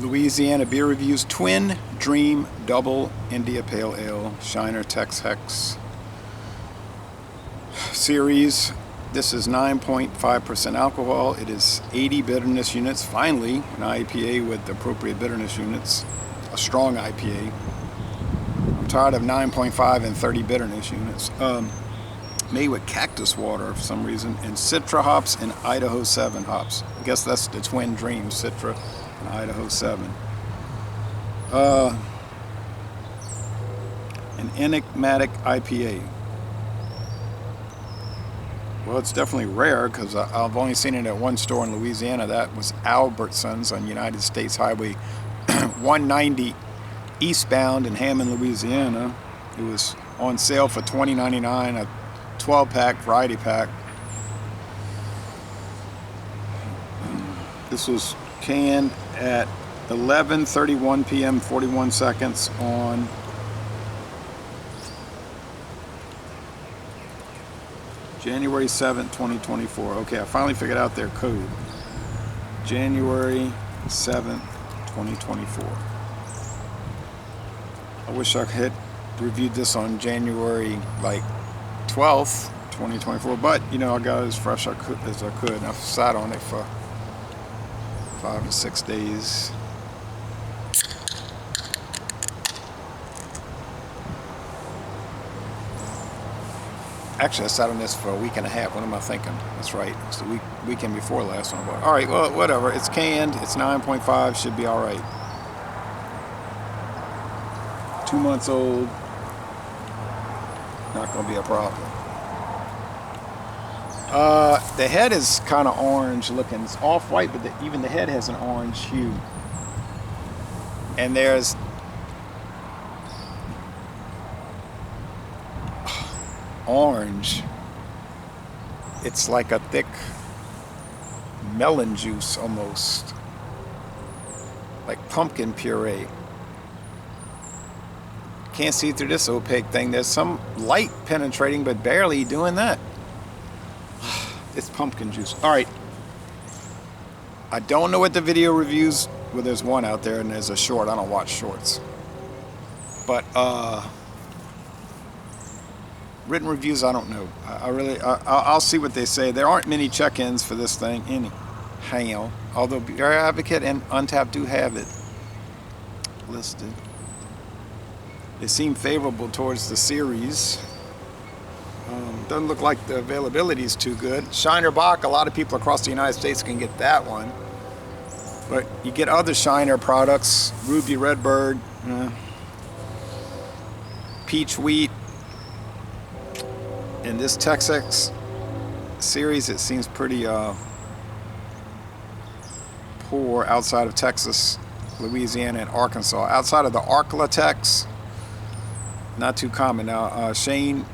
Louisiana Beer Reviews Twin Dream Double India Pale Ale Shiner TexHex series. This is 9.5% alcohol. It is 80 bitterness units. Finally, an IPA with the appropriate bitterness units. A strong IPA. I'm tired of 9.5 and 30 bitterness units. Made with cactus water for some reason, and Citra hops and Idaho 7 hops. I guess that's the twin dream, Citra and Idaho 7. An enigmatic IPA. Well, it's definitely rare because I've only seen it at one store in Louisiana. That was Albertsons on United States Highway 190 eastbound in Hammond, Louisiana. It was on sale for $20.99, a 12-pack variety pack. This was canned at 11:31 p.m. 41 seconds on January 7th, 2024. Okay, I finally figured out their code. January 7th, 2024. I wish I had reviewed this on January 12th, 2024, but you know, I got it as fresh as I could, and I've sat on it for 5 to 6 days. Actually, I sat on this for a week and a half. What am I thinking? That's right. It's the weekend before last one. All right, well, whatever. It's canned. It's 9.5. Should be all right. 2 months old. Not going to be a problem. The head is kind of orange looking. It's off-white, but even the head has an orange hue. And there's orange. It's like a thick melon juice almost. Like pumpkin puree. Can't see through this opaque thing. There's some light penetrating, but barely doing that. It's pumpkin juice. All right. I don't know what the video reviews. Well, there's one out there and there's a short. I don't watch shorts. But written reviews, I don't know. I'll see what they say. There aren't many check-ins for this thing anyhow. Although Beer Advocate and Untapped do have it listed. They seem favorable towards the series. Doesn't look like the availability is too good. Shiner Bock, a lot of people across the United States can get that one. But you get other Shiner products, Ruby Redbird, Peach Wheat. In this TexHex series, it seems pretty poor outside of Texas, Louisiana, and Arkansas. Outside of the Arklatex, not too common. Now, Shane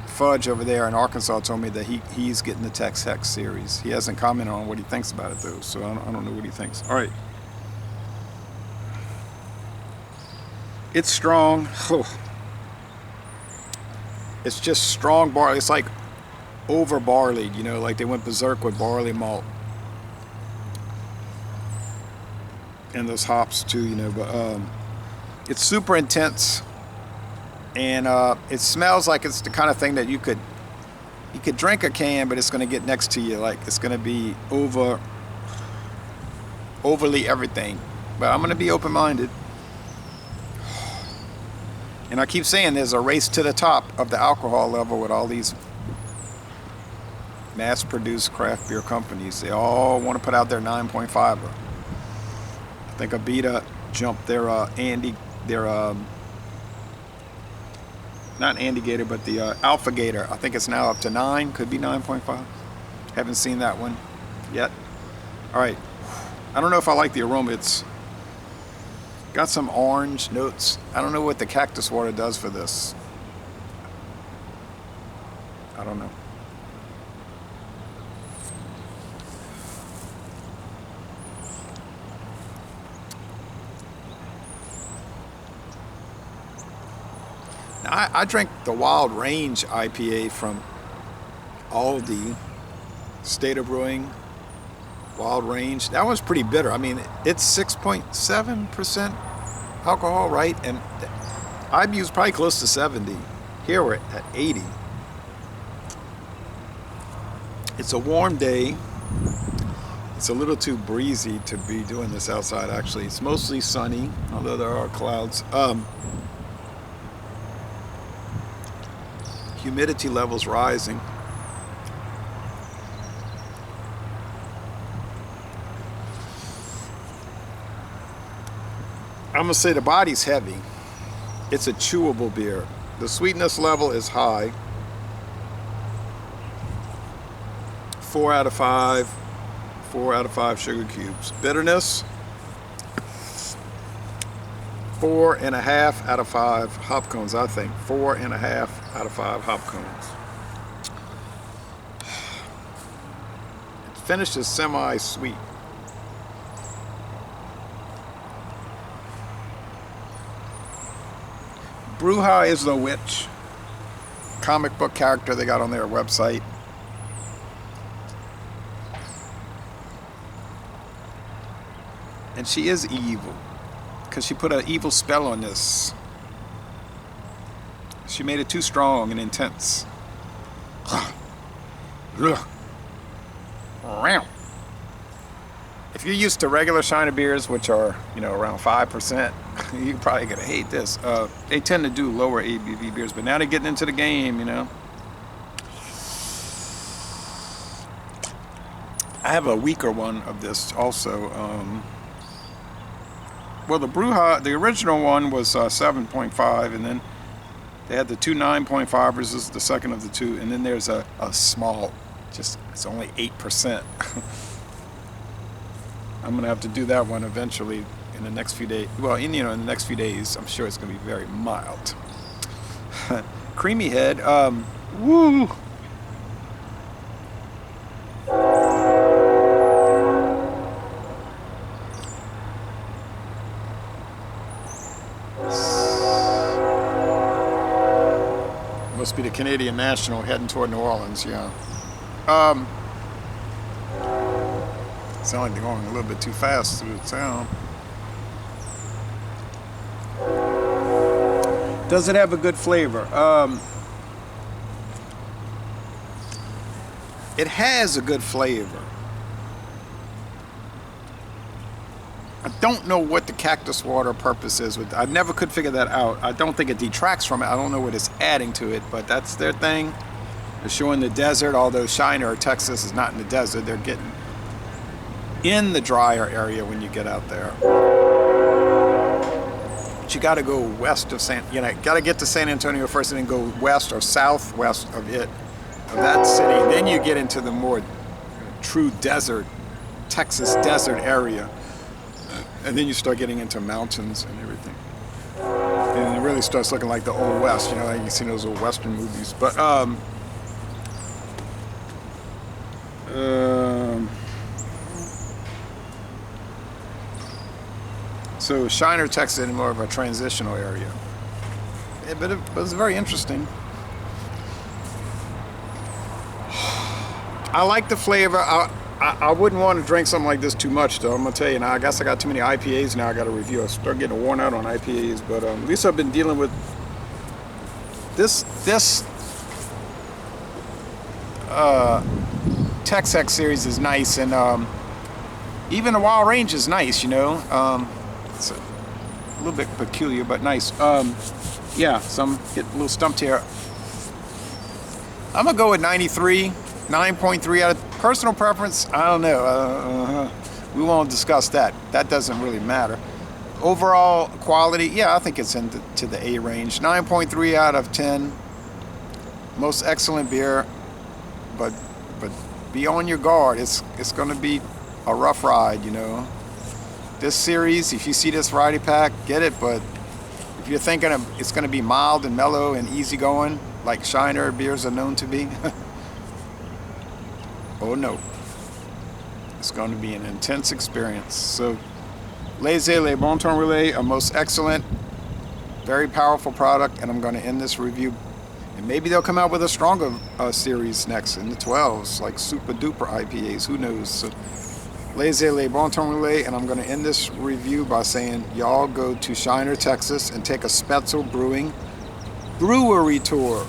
Fudge over there in Arkansas told me that he's getting the TexHex series. He hasn't commented on what he thinks about it, though, so I don't know what he thinks. All right. It's strong. It's just strong barley. It's like over barleyed, you know, like they went berserk with barley malt. And those hops too, you know, but it's super intense. And it smells like it's the kind of thing that you could drink a can, but it's going to get next to you. Like it's going to be overly everything. But I'm going to be open-minded. And I keep saying there's a race to the top of the alcohol level with all these mass-produced craft beer companies. They all want to put out their 9.5er. I think Abita jumped their not Andy Gator, but the Alpha Gator. I think it's now up to 9, could be 9.5. Haven't seen that one yet. All right. I don't know if I like the aroma. It's got some orange notes. I don't know what the cactus water does for this. I don't know. Now, I drank the Wild Range IPA from Aldi, State of Brewing. Wild Range. That one's pretty bitter. I mean, it's 6.7% alcohol, right? And IBU's probably close to 70. Here we're at 80. It's a warm day. It's a little too breezy to be doing this outside, actually. It's mostly sunny, although there are clouds. Humidity levels rising. I'm gonna say the body's heavy. It's a chewable beer. The sweetness level is high. 4 out of 5. 4 out of 5 sugar cubes. Bitterness, 4.5 out of 5 hop cones, I think. 4.5 out of 5 hop cones. It finishes semi-sweet. Brewha is the witch. Comic book character they got on their website. And she is evil, because she put an evil spell on this. She made it too strong and intense. If you're used to regular Shiner beers, which are, you know, around 5%, you're probably gonna hate this. They tend to do lower ABV beers, but now they're getting into the game, you know. I have a weaker one of this also. Well, the Brewha, the original one was 7.5, and then they had the two 9.5s. This is the second of the two, and then there's a small, just it's only 8%. I'm gonna have to do that one eventually in the next few days. Well, in the next few days, I'm sure it's gonna be very mild. Creamy head, woo. Must be the Canadian National heading toward New Orleans, yeah. Sound like they're going a little bit too fast through the town. Does it have a good flavor? It has a good flavor. I don't know what the cactus water purpose is. I never could figure that out. I don't think it detracts from it. I don't know what it's adding to it, but that's their thing. They're showing the desert, although Shiner, Texas is not in the desert. They're getting in the drier area when you get out there. But you got to go west of got to get to San Antonio first and then go west or southwest of that city. Then you get into the more true desert, Texas desert area. And then you start getting into mountains and everything. And it really starts looking like the Old West, you know, like you see those old Western movies. But, so Shiner, Texas is more of a transitional area. Yeah, but it was very interesting. I like the flavor. I wouldn't want to drink something like this too much, though. I'm gonna tell you now. I guess I got too many IPAs now. I got to review. I start getting worn out on IPAs, but at least I've been dealing with this TexHex series is nice, and even the Wild Range is nice. You know, it's a little bit peculiar, but nice. Yeah, so I'm getting a little stumped here. I'm gonna go with 93, 9.3 out of. Personal preference, I don't know. We won't discuss that. That doesn't really matter. Overall quality, yeah, I think it's into the A range. 9.3 out of 10. Most excellent beer, but be on your guard. It's going to be a rough ride, you know. This series, if you see this variety pack, get it. But if you're thinking it's going to be mild and mellow and easygoing, like Shiner beers are known to be. Oh no, it's going to be an intense experience. So, Le Bon Ton Relais, a most excellent, very powerful product, and I'm going to end this review. And maybe they'll come out with a stronger series next in the 12s, like super duper IPAs. Who knows? So, Laissez les bon temps relais, and I'm going to end this review by saying y'all go to Shiner, Texas, and take a Spoetzl Brewing brewery tour.